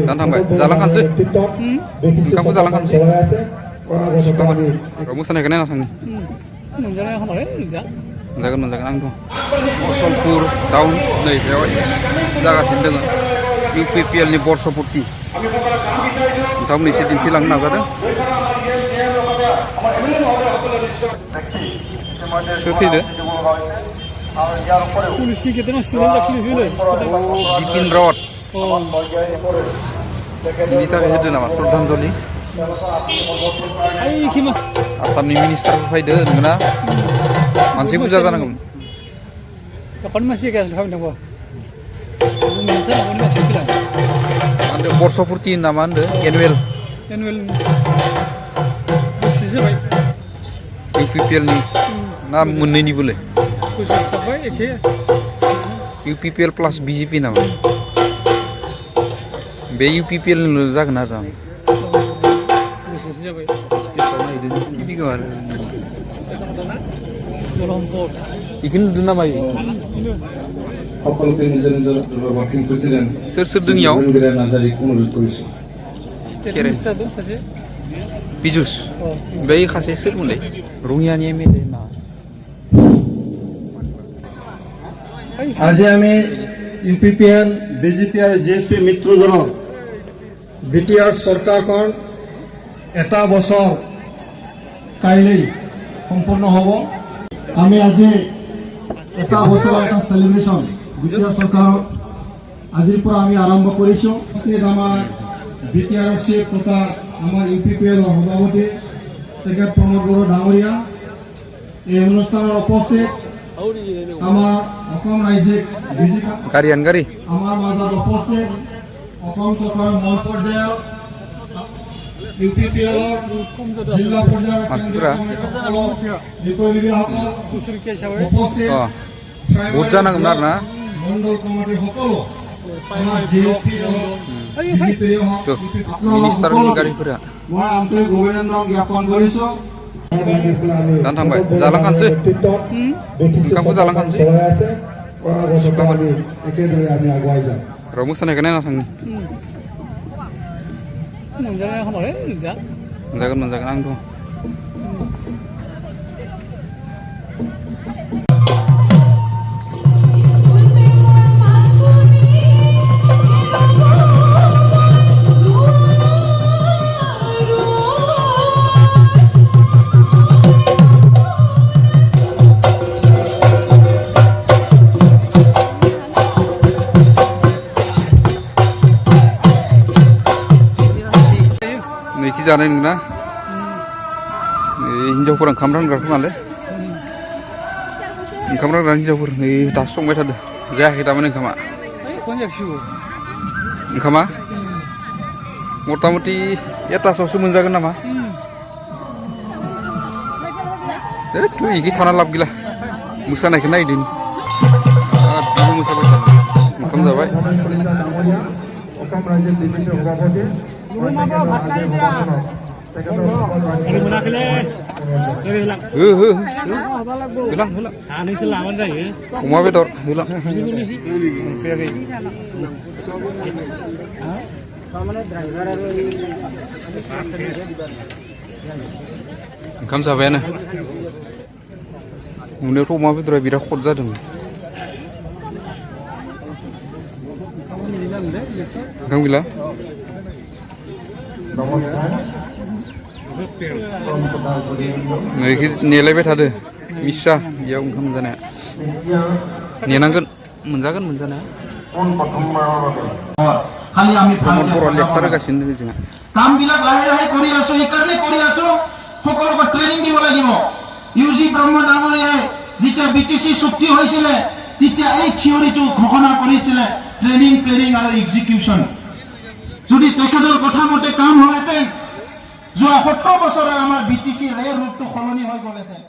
Dan थांबाय जालांखानोसै ओंखामखौ जालांखानोसै मोसानायखौ नायना थांनि मोनजागोन आं दं मुसलपुर टाउन नै बेवहाय जागासिनो दङ UPPL नि बर्षपुर्ति नोंथांमोन एसे दिन्थिलांनो नाजादों सोर थैदो बिपिन रावत बिनि थाखाय होदो नामा श्रद्धान्जलि आसामनि मिनिस्टारफोर फैदो नोंगोना मानसि बुरजा जानांगौमोन मा बर्षपुर्ति ना मा होनदो एनुवेल UPPL नि ना मोननैनिबोलै UPPL प्लस BJP नामा बे UPPL निल' जागोन आरो आं इखौनो नुदों नामा সকলোকে নিজৰ নিজৰ ৱৰ্কিং প্ৰেচিডেণ্ট सोर दोंनियाव নাৰ্জাৰীক অনুৰোধ কৰিছোঁ बिजुस बै खासे सोरमोनलै रङियानि MLA ना আজি আমি UPPL BJP আৰু GSP মিত্ৰজনৰ BTR চৰকাৰখন এটা বছৰ কাইলৈ সম্পূৰ্ণ হ'ব আমি আজি এটা বছৰৰ এটা সেলিব্ৰেশন BTR চৰকাৰৰ আজিৰ পৰা আমি আৰম্ভ কৰিছোঁ আমাৰ BTR চিফ তথা আমাৰ UPPL সভাপতি তেখেত প্ৰমোদ বড়ো ডাঙৰীয়া এই অনুষ্ঠানৰ উপস্থিত আমাৰ অসম ৰাজ্যিক গাড়ী আমাৰ মাজত উপস্থিত অসম চৰকাৰৰ মূল পৰ্যায়ৰ UPPL জিলা পৰ্যায়ৰ বিষয় বিভাগসকল উপস্থিত বহুত জানাंगोन आरो ना মণ্ডল কমিটিৰ সকলো আমাৰ GSP मिनिस्टारनि गारिफोरा মই আন্তৰিক অভিনন্দন জ্ঞাপন কৰিছোঁ Dan थांबाय जालांखानोसै ओंखामखौ जालांखानोसै र' मोसानायखौ नायना थांनि मोनजागोन आं दं नैखि जानाय नोंना हिनजावफोर ओंखाम रानग्राफोर नालाय ओंखाम रानग्रा हिनजावफोर नै दासो संबाय थादों जायाखै दामानि ओंखामा मथा मथि एटासोआवसो मोनजागोन नामा थु इखि थाना लाब गैला मोसानायखौ नायदो बिबो मोसाबाय थादों ओंखाम जाबाय अमा बेदर होलां ओंखाम जाबायानो नुनायावथ' अमा बेदरा बिराद खद जादों ओंखाम गैला नैखि नेलायबाय थादो मिसा इयाव ओंखाम जानाया नेनांगोन मोनजागोन मोनजानाया খালি আমি बर' लेक्सार होगासिनो जोंहा কামবিলাক লাহে লাহে কৰি আছো এইকাৰণে কৰি আছো সকলোকে ট্ৰেনিং দিব লাগিব ইউজি ব্ৰহ্ম ডাঙৰীয়াই যেতিয়া BTC চুক্তি হৈছিল তেতিয়া এই থিওৰিটো ঘোষণা কৰিছিল ট্ৰেনিং প্লেনিং আৰু এক্সিকিউশন যদি তেখেতৰ কথা মতে কাম হ'লহেঁতেন যোৱা 70 বছৰে আমাৰ BTC ৰ ৰূপটো সলনি হৈ গ'লহেঁতেন